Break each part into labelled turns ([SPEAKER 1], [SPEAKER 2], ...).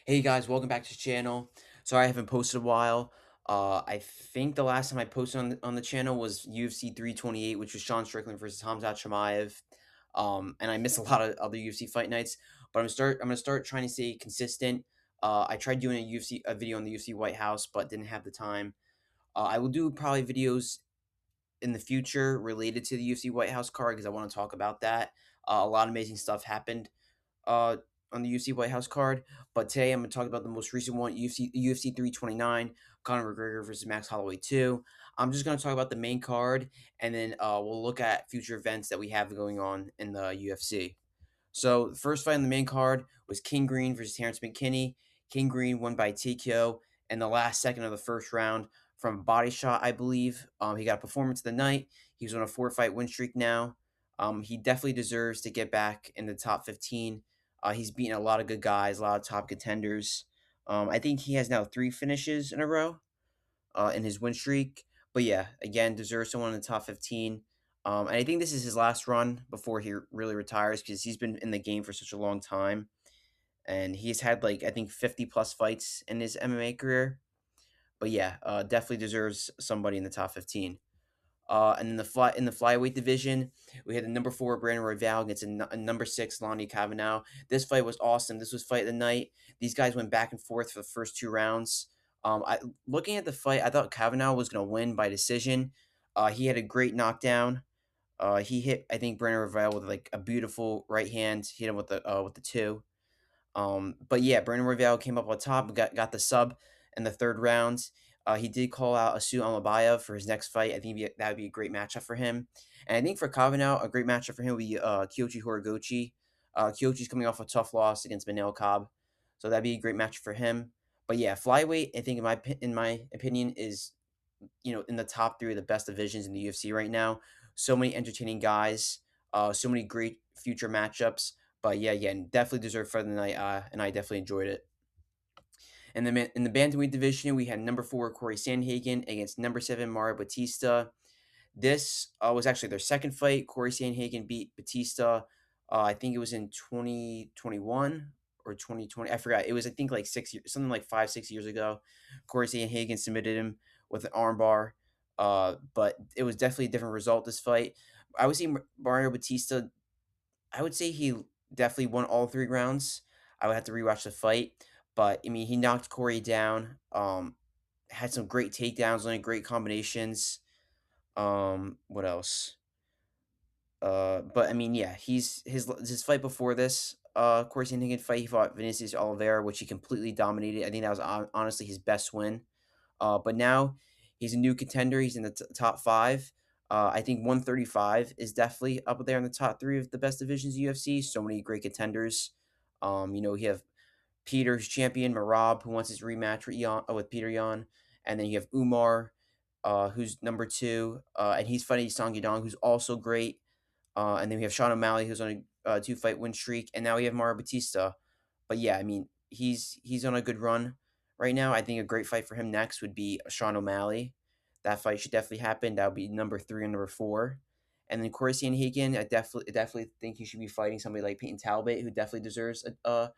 [SPEAKER 1] Hey guys, welcome back to the channel. Sorry I haven't posted a while. I think the last time I posted on the channel was UFC 328, which was Sean Strickland versus Hamzat Chimaev. And I missed a lot of other UFC fight nights, but I'm gonna start trying to stay consistent. I tried doing a video on the UFC White House, but didn't have the time. I will do probably videos in the future related to the UFC White House card because I want to talk about that. A lot of amazing stuff happened uh, on the UFC White House card. But today I'm going to talk about the most recent one, UFC 329, Conor McGregor versus Max Holloway 2. I'm just going to talk about the main card, and then we'll look at future events that we have going on in the UFC. So the first fight on the main card was King Green versus Terrence McKinney. King Green won by TKO in the last second of the first round from a body shot, I believe. He got a performance of the night. He's on a four-fight win streak now. He definitely deserves to get back in the top 15. He's beaten a lot of good guys, a lot of top contenders. I think he has now three finishes in a row in his win streak. But yeah, again, deserves someone in the top 15. And I think this is his last run before he really retires because he's been in the game for such a long time. And he's had like, I think 50 plus fights in his MMA career. But yeah, definitely deserves somebody in the top 15. And in the flyweight division, we had the number four Brandon Royval against a number six Lonnie Kavanaugh. This fight was awesome. This was fight of the night. These guys went back and forth for the first two rounds. I looking at the fight, I thought Kavanaugh was going to win by decision. He had a great knockdown. He hit, I think, Brandon Royval with like a beautiful right hand. Hit him with the two. But yeah, Brandon Royval came up on top and got the sub in the third round. He did call out Asu Almabaya for his next fight. I think that would be a great matchup for him. And I think for Kavanaugh, a great matchup for him would be Kyoji Horiguchi. Kyoji's coming off a tough loss against Manel Cobb, so that'd be a great match for him. But yeah, flyweight, I think in my opinion is in the top three of the best divisions in the UFC right now. So many entertaining guys, so many great future matchups. But yeah, again, definitely deserved for the night, and I definitely enjoyed it. And then in the bantamweight division, we had number four Corey Sandhagen against number seven Mario Batista. This was actually their second fight. Corey Sandhagen beat Batista. I think it was in 2021 or 2020. I forgot. It was I think like 6 years, something like 5, 6 years ago. Corey Sandhagen submitted him with an armbar. But it was definitely a different result this fight. I would say Mario Batista. I would say he definitely won all three rounds. I would have to rewatch the fight, but I mean he knocked Corey down. Had some great takedowns, great combinations. What else? But I mean, yeah, his fight before this, Corey Sandhagen fight, he fought Vinicius Oliveira, which he completely dominated. I think that was honestly his best win. But now he's a new contender. He's in the top five. I think 135 is definitely up there in the top three of the best divisions of UFC. So many great contenders. You have Peter's champion Marab, who wants his rematch with Peter Yan, and then you have Umar, who's number two, and he's fighting Song Yadong, who's also great. And then we have Sean O'Malley, who's on a two-fight win streak, and now we have Mario Batista. But yeah, I mean, he's on a good run right now. I think a great fight for him next would be Sean O'Malley. That fight should definitely happen. That would be number three and number four. And then Corey Sandhagen, I definitely think he should be fighting somebody like Peyton Talbot, who definitely deserves a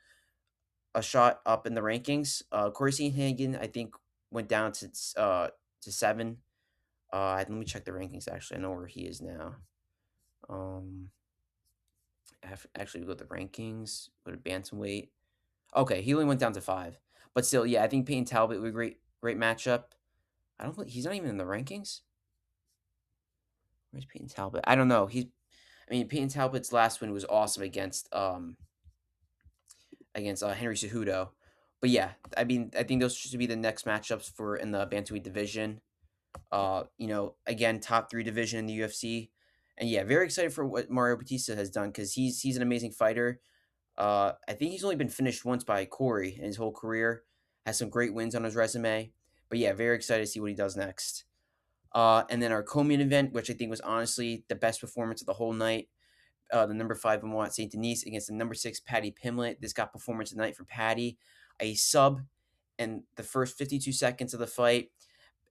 [SPEAKER 1] shot up in the rankings. Corey Sandhagen, I think, went down to seven. Let me check the rankings. Actually, I know where he is now. Um, I have to actually go to the rankings. Go to bantamweight. Okay, he only went down to five, but still, yeah, I think Peyton Talbot would be a great matchup. I don't think he's not even in the rankings. Where's Peyton Talbot? I don't know. I mean, Peyton Talbot's last win was awesome against Henry Cejudo. But yeah, I mean, I think those should be the next matchups for in the bantamweight division. Again, top three division in the UFC, and yeah, very excited for what Mario Batista has done because he's an amazing fighter. I think he's only been finished once by Corey in his whole career. Has some great wins on his resume. But yeah, very excited to see what he does next. And then our co-main event, which I think was honestly the best performance of the whole night. The number five Moet St. Denis against the number six Patty Pimlet. This got performance tonight for Patty. A sub in the first 52 seconds of the fight.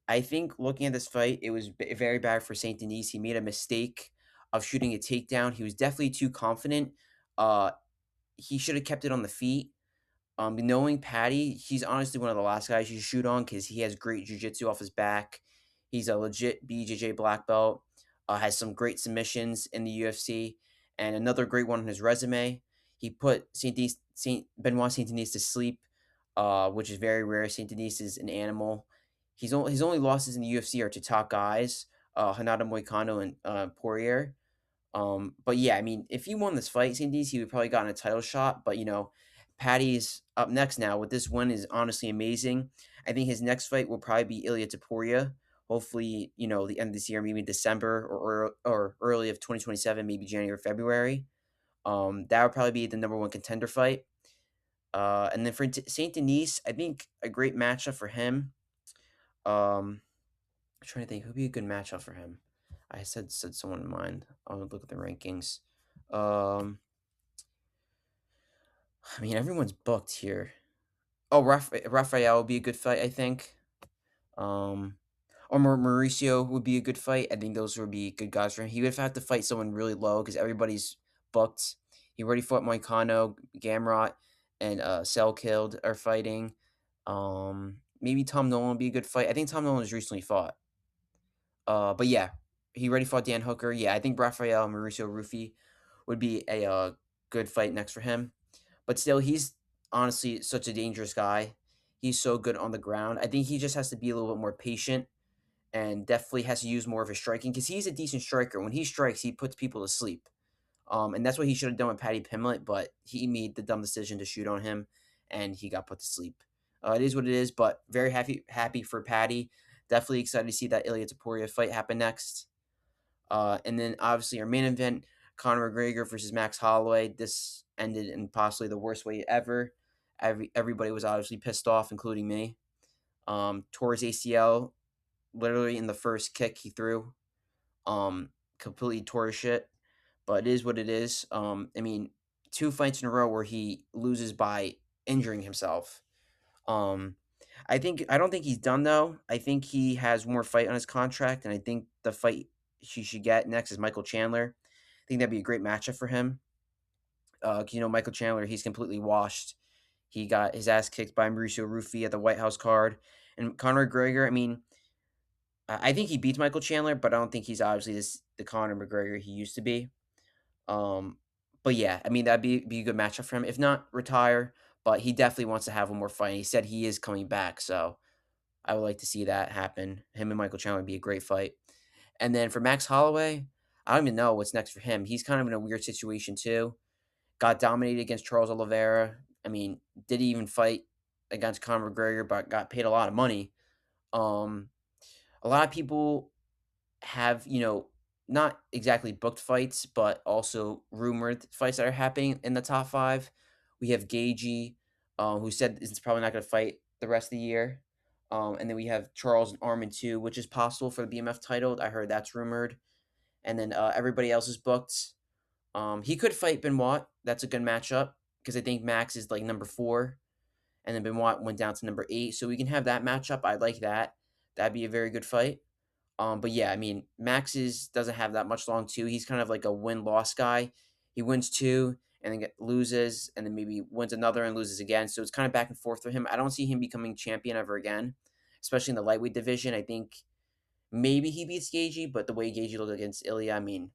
[SPEAKER 1] I think looking at this fight, it was very bad for St. Denis. He made a mistake of shooting a takedown. He was definitely too confident. He should have kept it on the feet. Knowing Patty, he's honestly one of the last guys you should shoot on because he has great jujitsu off his back. He's a legit BJJ black belt. Has some great submissions in the UFC, and another great one on his resume. He put Saint Benoit Saint Denis to sleep, which is very rare. Saint Denis is an animal. His only losses in the UFC are to top guys, Hanada Moicano and Poirier. But yeah, I mean, if he won this fight, Sandis, he would probably gotten a title shot. But Patty's up next now. With this win is honestly amazing. I think his next fight will probably be Ilya Taporia. Hopefully, the end of this year, maybe December or early of 2027, maybe January or February. That would probably be the number one contender fight. And then for Saint Denis, I think a great matchup for him. Um, I'm trying to think who'd be a good matchup for him. I said someone in mind. I'll look at the rankings. Um, I mean everyone's booked here. Oh, Raphael would be a good fight, I think. Um, or Mauricio would be a good fight. I think those would be good guys for him. He would have to fight someone really low because everybody's booked. He already fought Moicano, Gamrot, and Cell Killed are fighting. Maybe Tom Nolan would be a good fight. I think Tom Nolan has recently fought. But yeah, he already fought Dan Hooker. Yeah, I think Rafael Mauricio Rufy would be a good fight next for him. But still, he's honestly such a dangerous guy. He's so good on the ground. I think he just has to be a little bit more patient and definitely has to use more of his striking because he's a decent striker. When he strikes, he puts people to sleep. And that's what he should have done with Paddy Pimlet, but he made the dumb decision to shoot on him, and he got put to sleep. It is what it is, but very happy for Paddy. Definitely excited to see that Ilya Taporia fight happen next. And then obviously our main event, Conor McGregor versus Max Holloway. This ended in possibly the worst way ever. Everybody was obviously pissed off, including me. Tore his ACL literally in the first kick he threw. Completely tore his shit. But it is what it is. I mean, two fights in a row where he loses by injuring himself. Um, I don't think he's done though. I think he has one more fight on his contract, and I think the fight he should get next is Michael Chandler. I think that'd be a great matchup for him. 'Cause, Michael Chandler, he's completely washed. He got his ass kicked by Mauricio Rufy at the White House card, and Conor McGregor. I mean, I think he beats Michael Chandler, but I don't think he's obviously the Conor McGregor he used to be. Um, but yeah, I mean that'd be a good matchup for him. If not, retire. But he definitely wants to have one more fight. He said he is coming back, so I would like to see that happen. Him and Michael Chandler would be a great fight. And then for Max Holloway, I don't even know what's next for him. He's kind of in a weird situation too. Got dominated against Charles Oliveira. I mean, did he even fight against Conor McGregor, but got paid a lot of money. Um, a lot of people have, not exactly booked fights, but also rumored fights that are happening in the top five. We have Gagey, who said is probably not going to fight the rest of the year. And then we have Charles and Armin too, which is possible for the BMF title. I heard that's rumored. And then everybody else is booked. He could fight Benoit. That's a good matchup because I think Max is like number 4, and then Benoit went down to number 8. So we can have that matchup. I like that. That'd be a very good fight. But yeah, I mean, doesn't have that much long too. He's kind of like a win-loss guy. He wins 2 and then loses, and then maybe wins another and loses again. So it's kind of back and forth for him. I don't see him becoming champion ever again, especially in the lightweight division. I think maybe he beats Gagey, but the way Gagey looked against Ilya, I mean,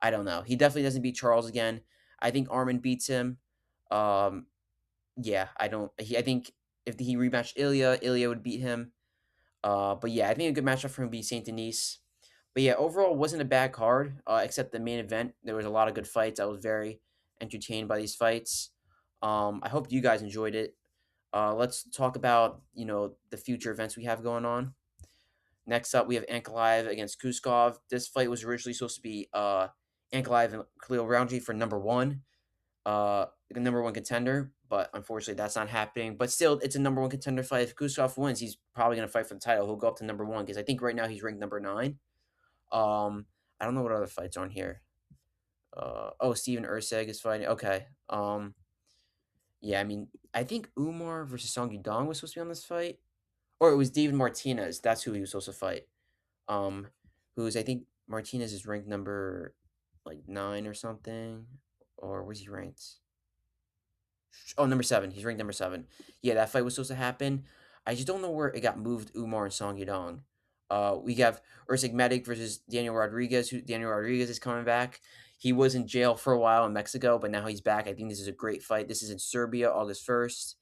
[SPEAKER 1] I don't know. He definitely doesn't beat Charles again. I think Armin beats him. Um, yeah, I don't. I think if he rematched Ilya, Ilya would beat him. But yeah, I think a good matchup for him would be Saint Denis. But yeah, overall, it wasn't a bad card, except the main event. There was a lot of good fights. I was very entertained by these fights. I hope you guys enjoyed it. Let's talk about the future events we have going on. Next up, we have Ankalaev against Kuskov. This fight was originally supposed to be Ankalaev and Khalil Roundtree for the number one contender, but unfortunately that's not happening. But still, it's a number one contender fight. If Kuskov wins, he's probably going to fight for the title. He'll go up to number 1 because I think right now he's ranked number 9. I don't know what other fights are on here. Steven Urseg is fighting. Okay. Yeah, I mean, I think Umar versus Song Yudong was supposed to be on this fight, or it was David Martinez. That's who he was supposed to fight. Um, who's I think Martinez is ranked number like 9 or something, or was he ranked? Oh, number 7. He's ranked number 7. Yeah, that fight was supposed to happen. I just don't know where it got moved. Umar and Song Yadong. We have Usyk Medic versus Daniel Rodriguez. Who Daniel Rodriguez is coming back. He was in jail for a while in Mexico, but now he's back. I think this is a great fight. This is in Serbia, August 1st.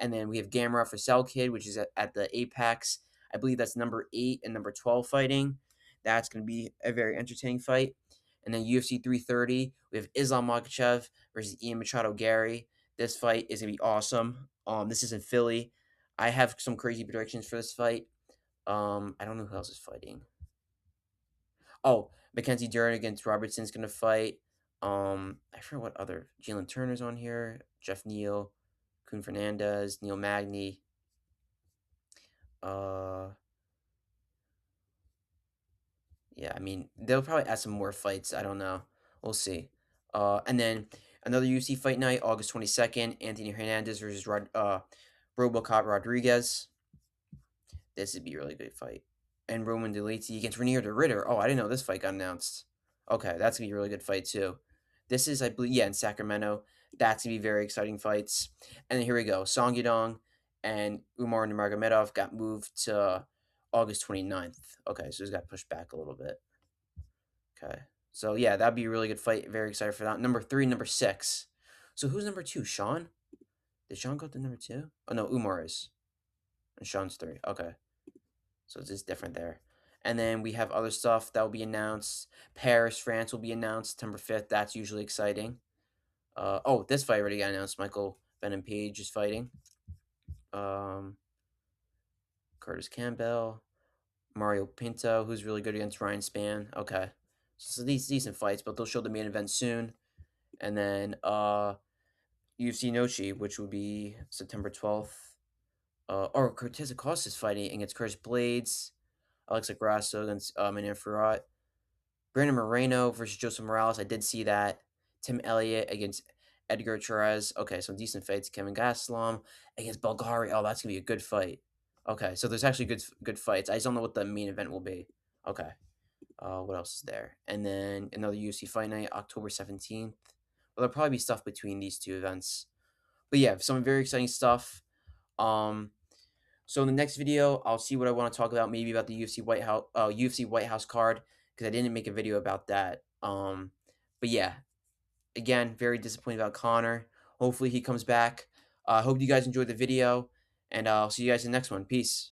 [SPEAKER 1] And then we have Gamera for Cell Kid, which is at the Apex. I believe that's number 8 and number 12 fighting. That's going to be a very entertaining fight. And then UFC 330, we have Islam Makhachev versus Ian Machado Gary. This fight is going to be awesome. This is in Philly. I have some crazy predictions for this fight. I don't know who else is fighting. Oh, Mackenzie Dern against Robertson's going to fight. I forget what other. Jalen Turner's on here. Jeff Neal, Kuhn Fernandez, Neil Magny. Uh, yeah, I mean, they'll probably add some more fights. I don't know. We'll see. And then another UFC fight night, August 22nd, Anthony Hernandez versus Robocop Rodriguez. This would be a really good fight. And Roman Dolidze against Renier de Ritter. Oh, I didn't know this fight got announced. Okay, that's going to be a really good fight, too. This is, I believe, yeah, in Sacramento. That's going to be very exciting fights. And then here we go. Song Yadong and Umar Nurmagomedov got moved to August 29th. Okay, so it's got pushed back a little bit. Okay. So, yeah, that'd be a really good fight. Very excited for that. Number 3, number 6. So, who's number 2? Sean? Did Sean go to number 2? Oh, no, Umar is. And Sean's 3. Okay. So it's just different there. And then we have other stuff that will be announced. Paris, France will be announced September 5th. That's usually exciting. Oh, this fight already got announced. Michael Venom Page is fighting. Curtis Campbell. Mario Pinto, who's really good against Ryan Spann. Okay. So these decent fights, but they'll show the main event soon. And then UFC Nochi, which will be September 12th. Or Cortez Acosta is fighting against Curtis Blades. Alexa Grasso against Manon Fiorot. Brandon Moreno versus Joseph Morales. I did see that. Tim Elliott against Edgar Torres. Okay, some decent fights. Kevin Gastelum against Bulgari. Oh, that's gonna be a good fight. Okay, so there's actually good fights. I just don't know what the main event will be. Okay. What else is there? And then another UFC fight night, October 17th. Well, there'll probably be stuff between these two events. But yeah, some very exciting stuff. So in the next video, I'll see what I want to talk about, maybe about the UFC White House card, because I didn't make a video about that. But yeah, again, very disappointed about Conor. Hopefully he comes back. I hope you guys enjoyed the video, and I'll see you guys in the next one. Peace.